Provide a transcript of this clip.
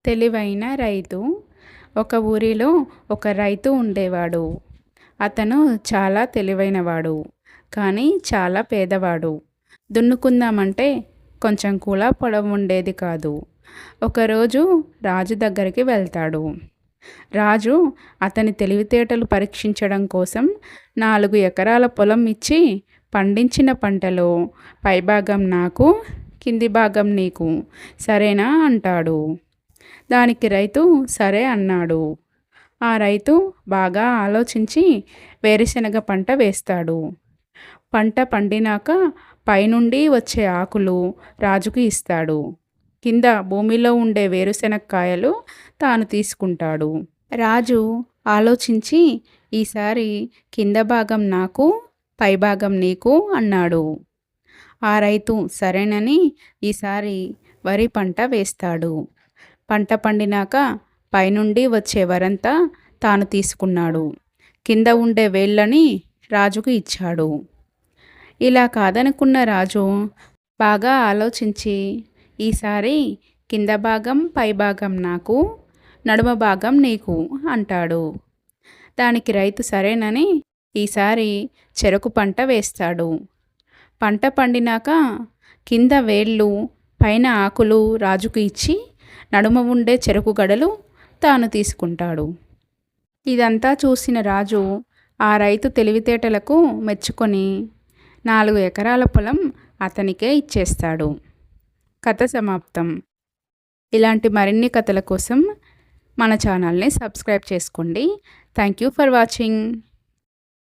తెలివైన రైతు. ఒక ఊరిలో ఒక రైతు ఉండేవాడు. అతను చాలా తెలివైనవాడు, కానీ చాలా పేదవాడు. దున్నుకుందామంటే కొంచెం కూడా పొలం ఉండేది కాదు. ఒకరోజు రాజు దగ్గరికి వెళ్తాడు. రాజు అతని తెలివితేటలు పరీక్షించడం కోసం 4 ఎకరాల పొలం ఇచ్చి, పండించిన పంటలో పైభాగం నాకు, కింది భాగం నీకు, సరేనా అంటాడు. దానికి రైతు సరే అన్నాడు. ఆ రైతు బాగా ఆలోచించి వేరుశనగ పంట వేస్తాడు. పంట పండినాక పైనుండి వచ్చే ఆకులు రాజుకు ఇస్తాడు. కింద భూమిలో ఉండే వేరుశనక్కాయలు తాను తీసుకుంటాడు. రాజు ఆలోచించి ఈసారి కింద భాగం నాకు, పైభాగం నీకు అన్నాడు. ఆ రైతు సరేనని ఈసారి వరి పంట వేస్తాడు. పంట పండినాక పైనుండి వచ్చే వరంతా తాను తీసుకున్నాడు. కింద ఉండే వేళ్ళని రాజుకు ఇచ్చాడు. ఇలా కాదనుకున్న రాజు బాగా ఆలోచించి ఈసారి కింద భాగం, పైభాగం నాకు, నడుమ భాగం నీకు అంటాడు. దానికి రైతు సరేనని ఈసారి చెరకు పంట వేస్తాడు. పంట పండినాక కింద వేళ్ళు, పైన ఆకులు రాజుకు ఇచ్చి నడుమ ఉండే చెరకు గడలు తాను తీసుకుంటాడు. ఇదంతా చూసిన రాజు ఆ రైతు తెలివితేటలకు మెచ్చుకొని 4 ఎకరాల పొలం అతనికే ఇచ్చేస్తాడు. కథ సమాప్తం. ఇలాంటి మరిన్ని కథల కోసం మన ఛానల్ని సబ్స్క్రైబ్ చేసుకోండి. Thank you for watching.